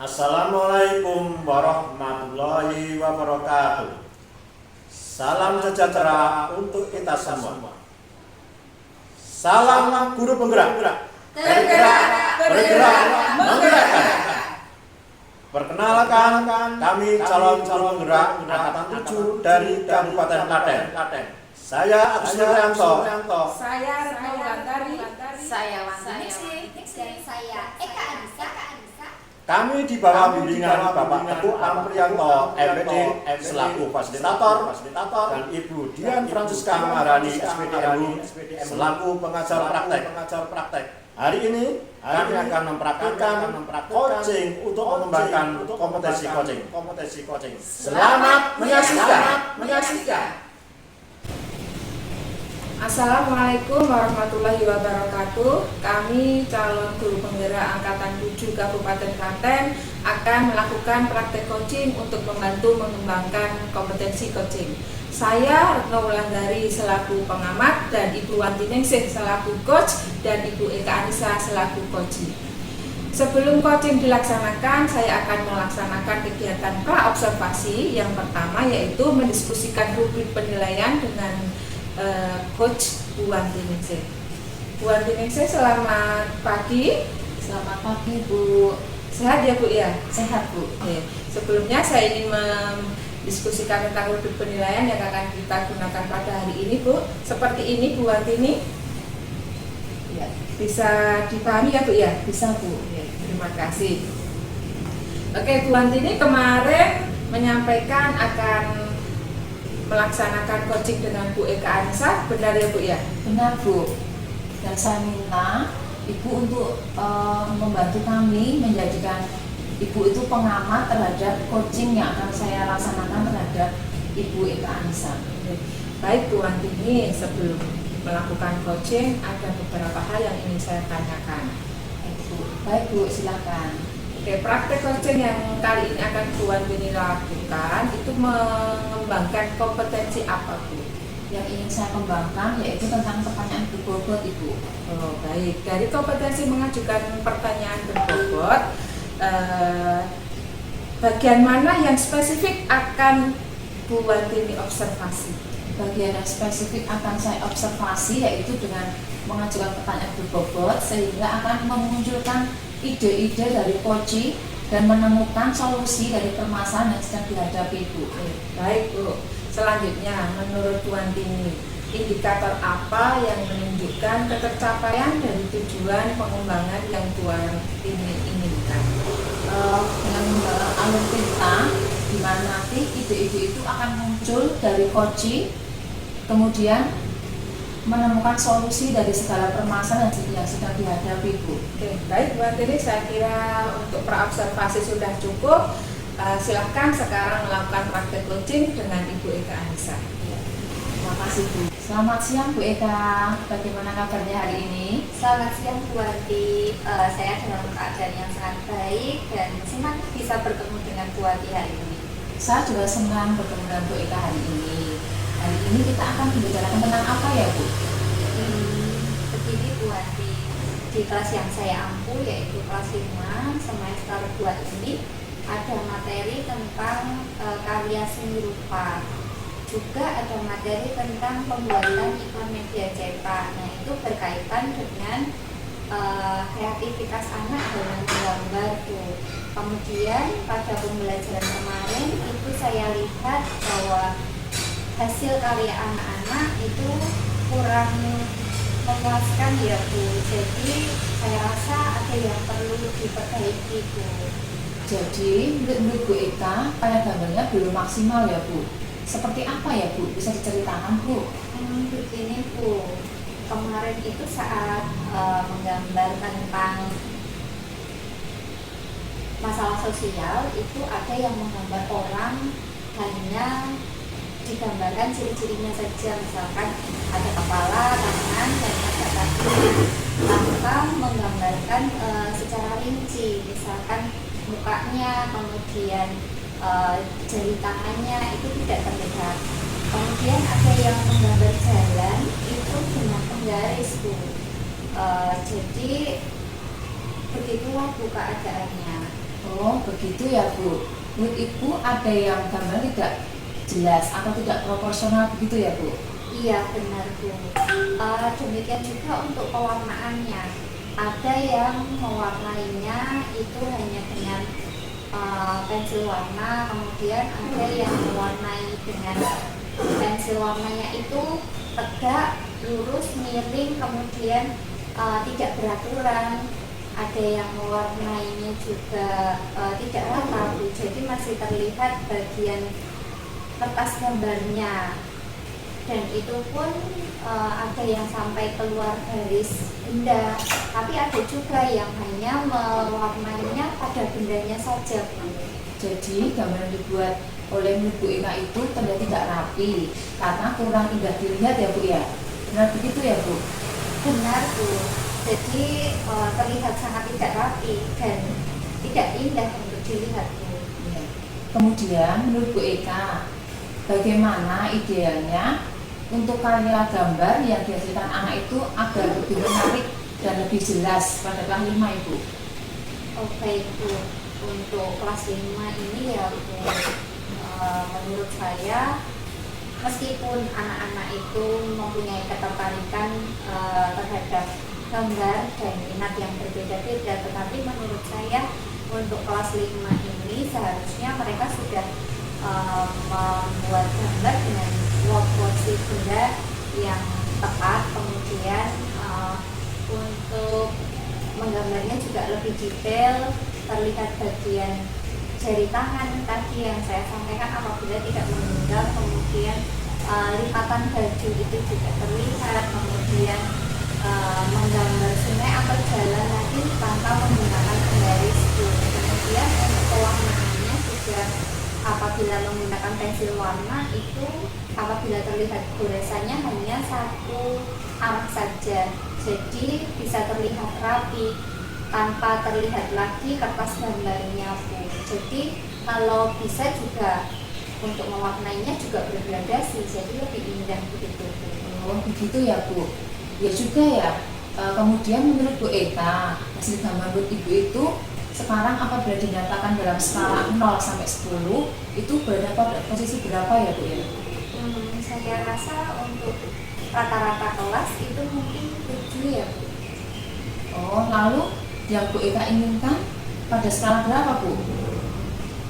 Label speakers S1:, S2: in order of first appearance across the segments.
S1: Assalamualaikum warahmatullahi wabarakatuh. Salam sejahtera untuk kita semua. Salam guru penggerak. Tergerak, bergerak, menggerakkan. Perkenalkan, kami calon penggerak angkatan 7 dari Kabupaten Klaten. Saya Agus Nuryanto.
S2: Saya Retno Wulandari.
S3: Saya Wandani.
S4: Dan saya Eka Anissa.
S1: Kami di bawah bimbingan Bapak Teguh Ampriyanto, MPD, selaku fasilitator, dan Ibu Dian Francisca Maharani, SPDMU, selaku pengajar praktek. Hari ini kami akan mempraktikkan coaching untuk mengembangkan kompetensi coaching. Selamat menyaksikan.
S2: Assalamualaikum warahmatullahi wabarakatuh. Kami calon guru penggerak angkatan 7 Kabupaten Klaten akan melakukan praktek coaching untuk membantu mengembangkan kompetensi coaching. Saya Retno Wulandari selaku pengamat dan Ibu Wanti Ningsih selaku coach dan Ibu Eka Anissa selaku coach. Sebelum coaching dilaksanakan, saya akan melaksanakan kegiatan pra-observasi. Yang pertama yaitu mendiskusikan rubrik penilaian dengan Coach Bu Wanti Ningsih. Bu Wanti Ningsih, selamat pagi.
S3: Selamat pagi, Bu.
S2: Sehat ya Bu ya?
S3: Sehat, Bu.
S2: Oke. Sebelumnya saya ingin mendiskusikan tentang rubrik penilaian yang akan kita gunakan pada hari ini, Bu. Seperti ini Bu Wanti ini.
S3: Ya.
S2: Bisa dipahami ya Bu ya?
S3: Bisa, Bu.
S2: Oke, terima kasih. Oke, Bu Wanti ini kemarin menyampaikan akan melaksanakan coaching dengan Bu Eka Anissa, benar ya Bu ya?
S3: Benar, Bu. Dan saya minta Ibu untuk membantu kami menjadikan Ibu itu pengamat terhadap coaching yang akan saya laksanakan terhadap Ibu Eka Anissa.
S2: Baik Bu Wanti, ini sebelum melakukan coaching ada beberapa hal yang ingin saya tanyakan.
S3: Baik, Bu, silakan.
S2: Oke, praktek coaching yang kali ini akan Bu Wanti ini lakukan itu mengembangkan kompetensi apa Bu?
S3: Yang ingin saya kembangkan yaitu tentang pertanyaan berbobot, Ibu.
S2: Oh baik, dari kompetensi mengajukan pertanyaan berbobot, bagian mana yang spesifik akan Bu Wanti ini observasi?
S3: Bagian yang spesifik akan saya observasi yaitu dengan mengajukan pertanyaan berbobot sehingga akan memunculkan ide-ide dari coaching dan menemukan solusi dari permasalahan yang sedang dihadapi, Bu.
S2: Baik Bu, selanjutnya menurut Bu Wanti ini indikator apa yang menunjukkan ketercapaian dari tujuan pengembangan yang Bu Wanti inginkan?
S3: Dengan alur cerita di mana nanti ide-ide itu akan muncul dari coaching, kemudian menemukan solusi dari segala permasalahan yang sedang dihadapi, Bu.
S2: Oke, baik Bu Wanti, saya kira untuk pra-observasi sudah cukup. Silahkan sekarang melakukan praktek coaching dengan Ibu Eka Anissa.
S3: Ya. Terima kasih, Bu. Selamat siang, Bu Eka. Bagaimana kabarnya hari ini?
S4: Selamat siang Bu Wanti. Saya dalam keadaan yang sangat baik dan senang bisa bertemu dengan Bu Wanti hari ini.
S3: Saya juga senang bertemu dengan Bu Eka hari ini. Hari ini kita akan membicarakan tentang apa ya, Bu?
S4: Begini Bu Wanti, di kelas yang saya ampu yaitu kelas 5 semester 2 ini ada materi tentang karya seni rupa. Juga ada materi tentang pembuatan iklan media cetak. Nah, itu berkaitan dengan kreativitas anak dalam menggambar tuh. Kemudian pada pembelajaran kemarin itu saya lihat bahwa hasil karya anak-anak itu kurang memuaskan ya Bu. Jadi saya rasa ada yang perlu diperbaiki Bu.
S3: Jadi menurut Bu Eka, karya gambarnya belum maksimal ya, Bu. Seperti apa ya, Bu? Bisa diceritakan, Bu?
S4: Begini Bu, kemarin itu saat menggambar tentang masalah sosial itu ada yang menggambar orang hanya digambarkan ciri-cirinya saja, misalkan ada kepala, tangan, dan ada kaki, tanpa menggambarkan secara rinci, misalkan mukanya, kemudian jari tangannya itu tidak terlihat. Kemudian ada yang menggambar jalan itu dengan penggaris Bu. Jadi begitulah Bu keadaannya.
S3: Oh begitu ya Bu. Menurut Ibu ada yang gambar tidak jelas atau tidak proporsional begitu ya Bu?
S4: Iya benar Bu. Demikian juga untuk pewarnaannya. Ada yang mewarnainya itu hanya dengan pensil warna, kemudian ada yang mewarnai dengan pensil warnanya itu tegak, lurus, miring, kemudian tidak beraturan. Ada yang mewarnainya juga tidak rata Bu. Jadi masih terlihat bagian kertas gambarnya, dan itu pun ada yang sampai keluar garis benda, tapi ada juga yang hanya mewarnainya pada bendanya saja Bu.
S3: Jadi gambar yang dibuat oleh Bu Eka itu terlihat tidak rapi karena kurang indah dilihat ya Bu ya. Benar begitu ya Bu?
S4: Benar Bu. Jadi terlihat sangat tidak rapi dan tidak indah untuk dilihat Bu.
S3: Ya. Kemudian menurut Bu Eka, bagaimana idealnya untuk karya gambar yang dihasilkan anak itu agar lebih menarik dan lebih jelas pada kelas 5 Ibu?
S4: Oh baik Bu, untuk kelas 5 ini ya Bu, menurut saya meskipun anak-anak itu mempunyai ketertarikan terhadap gambar dan minat yang berbeda-beda, tetapi menurut saya untuk kelas 5 ini seharusnya mereka sudah membuat gambar dengan proporsi benda yang tepat, kemudian untuk menggambarnya juga lebih detail, terlihat bagian jari tangan tadi yang saya sampaikan apabila tidak meninggal, kemudian lipatan baju itu juga terlihat, kemudian menggambar sungai atau jalan lagi tanpa menggunakan penggaris. Kemudian untuk pewarnaannya juga apabila menggunakan pensil warna itu apabila terlihat goresannya hanya satu arah saja, jadi bisa terlihat rapi tanpa terlihat lagi kertas gambarnya Bu. Jadi kalau bisa juga untuk mewarnainya juga bergradasi, jadi lebih indah begitu Bu.
S3: Oh begitu ya Bu. Ya juga ya. Kemudian menurut Bu Eka, hasil gambar menurut Ibu itu sekarang apabila dinyatakan dalam skala 0 sampai 10 itu berada pada posisi berapa ya Bu ya?
S4: Saya rasa untuk rata-rata kelas itu mungkin 7 ya Bu.
S3: Oh lalu yang Bu Eka inginkan pada skala berapa Bu?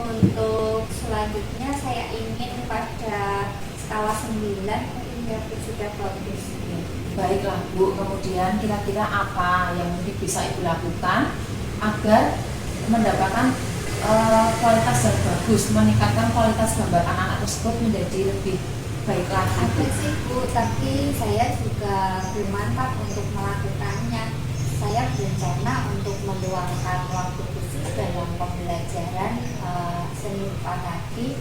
S4: Untuk selanjutnya saya ingin pada skala 9 mungkin ya Bu, sudah bagus.
S3: Baiklah Bu, kemudian kira-kira apa yang mungkin bisa Ibu lakukan agar mendapatkan kualitas yang bagus, meningkatkan kualitas gambar anak-anak tersebut menjadi lebih baik lagi?
S4: Ada sih Bu, tapi saya juga belum mantap untuk melakukannya. Saya berencana untuk meluangkan waktu khusus dalam pembelajaran seni rupa tadi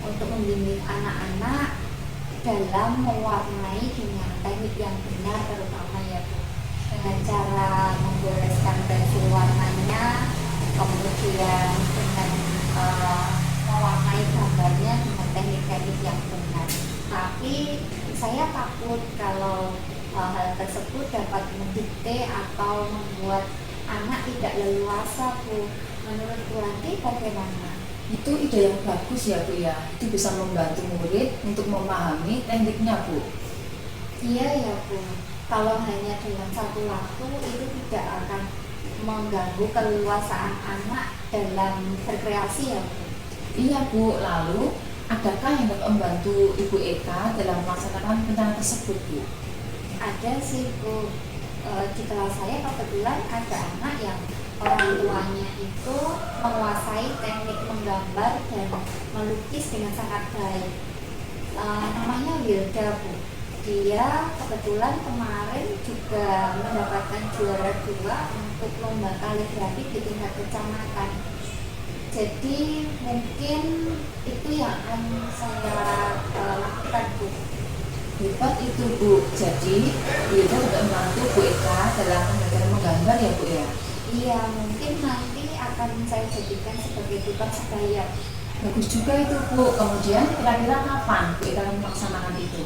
S4: untuk membimbing anak-anak dalam mewarnai dengan teknik yang benar, terutama ya Bu, dengan cara menggoreskan pensil warnanya, kemudian dengan mewarnai gambarnya dengan teknik-teknik yang benar. Tapi saya takut kalau hal tersebut dapat mendikte atau membuat anak tidak leluasa Bu. Menurut Bu Anti bagaimana?
S3: Itu ide yang bagus ya Bu ya. Itu bisa membantu murid untuk memahami tekniknya Bu.
S4: Iya ya Bu. Kalau hanya dalam satu waktu itu tidak akan mengganggu keleluasaan anak dalam berkreasi ya Bu.
S3: Iya Bu. Lalu adakah yang dapat membantu Ibu Eka dalam melaksanakan rencana tersebut Bu?
S4: Ada sih Bu. Di kelas saya kebetulan ada anak yang orang tuanya itu menguasai teknik menggambar dan melukis dengan sangat baik. Namanya Wilda Bu. Dia kebetulan kemarin juga mendapatkan juara 2 untuk lomba kaligrafi di tingkat kecamatan. Jadi mungkin itu yang akan saya lakukan Bu.
S3: Hebat itu Bu. Jadi Wilda dapat membantu Bu Eka dalam pembelajaran menggambar ya Bu ya?
S4: Iya, mungkin nanti akan saya jadikan sebagai tutor sebaya.
S3: Bagus juga itu Bu. Kemudian kira-kira kapan Bu Eka akan melaksanakan itu?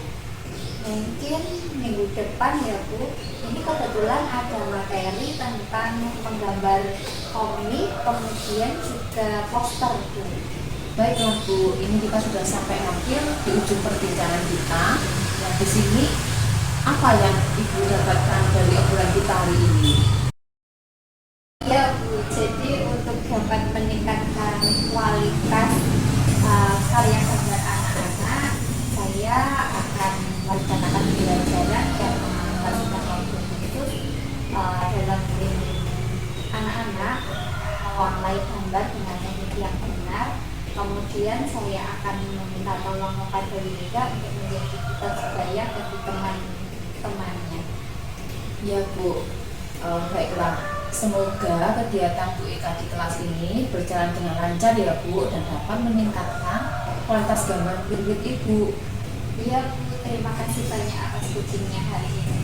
S4: Mungkin minggu depan ya Bu, ini kebetulan ada materi tentang menggambar komik, kemudian juga poster Bu.
S3: Baiklah Bu, ini kita sudah sampai akhir di ujung perbincangan kita. Yang di sini apa yang Ibu dapatkan dari obrolan kita hari ini?
S4: Ya Bu, jadi untuk dapat meningkatkan kualitas karya gambar anak-anak, saya akan melaksanakan pembelajaran dan melakukan waktu khusus dalam bimbing anak-anak mewarnai gambar dengan teknik yang benar. Kemudian saya akan meminta tolong kepada Wika untuk menjadi tutor sebaya bagi teman-temannya.
S3: Ya Bu, baiklah. Semoga kegiatan Bu Eka di kelas ini berjalan dengan lancar ya Bu, dan dapat meningkatkan kualitas gambar kulit Ibu.
S4: Iya Bu, terima kasih banyak atas coachingnya hari ini.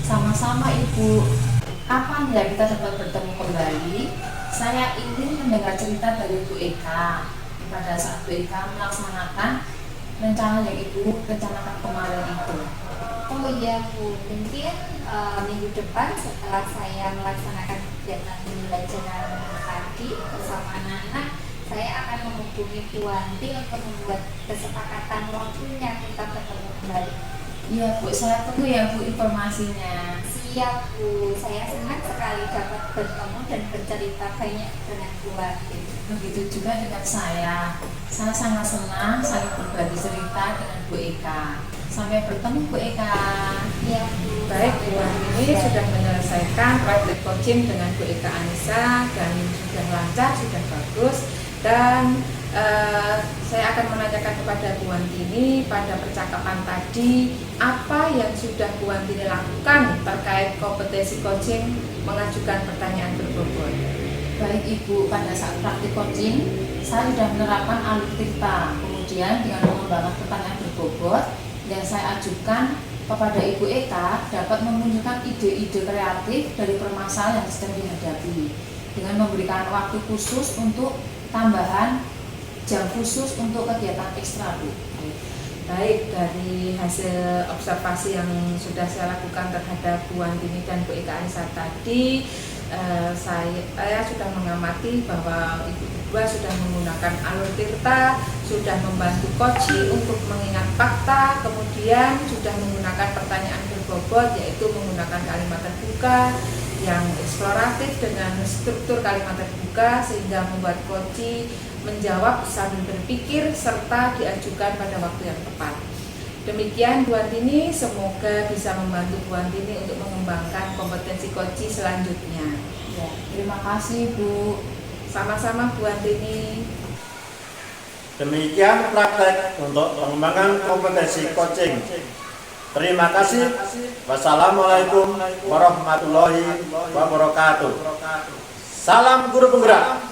S3: Sama-sama Ibu. Kapan ya kita dapat bertemu kembali? Saya ingin mendengar cerita dari Bu Eka pada saat Bu Eka melaksanakan rencana yang Ibu rencanakan kemarin itu.
S4: Oh iya Bu, mungkin minggu depan setelah saya melaksanakan kegiatan pembelajaran tadi bersama anak-anak, saya akan menghubungi Bu Wanti untuk membuat kesepakatan waktunya kita bertemu kembali.
S3: Iya Bu, saya tunggu ya Bu informasinya.
S4: Siap Bu, saya senang sekali dapat bertemu dan bercerita banyak dengan Bu Wanti.
S3: Begitu juga dengan saya sangat senang saling berbagi cerita dengan Bu Eka. Sampai bertemu Bu Eka.
S4: Iya Bu.
S2: Baik, Bu ini sudah menyelesaikan praktik coaching dengan Bu Eka Anissa dan sudah lancar, sudah bagus. Dan saya akan menanyakan kepada Bu Wantini pada percakapan tadi apa yang sudah Bu Wantini lakukan terkait kompetensi coaching mengajukan pertanyaan berbobot.
S3: Baik Ibu, pada saat praktik coaching saya sudah menerapkan alur tirta, kemudian dengan mengembangkan pertanyaan berbobot yang saya ajukan kepada Ibu Eka dapat memunculkan ide-ide kreatif dari permasalahan yang sedang dihadapi dengan memberikan waktu khusus untuk tambahan jam khusus untuk kegiatan ekstra Bu.
S2: Baik, dari hasil observasi yang sudah saya lakukan terhadap Bu Wantini dan Bu Eka Anissa tadi, saya sudah mengamati bahwa Ibu berdua sudah menggunakan alur tirta, sudah membantu coaching untuk mengingat fakta, kemudian sudah menggunakan pertanyaan berbobot, yaitu menggunakan kalimat terbuka yang eksploratif dengan struktur kalimat terbuka sehingga membuat coaching menjawab sambil berpikir serta diajukan pada waktu yang tepat. Demikian Bu Wantini, semoga bisa membantu Bu Wantini untuk mengembangkan kompetensi coaching selanjutnya.
S3: Ya, terima kasih Bu.
S2: Sama-sama Bu Wantini.
S1: Demikian praktek untuk pengembangan kompetensi coaching. Terima kasih. Wassalamualaikum warahmatullahi wabarakatuh. Salam guru penggerak.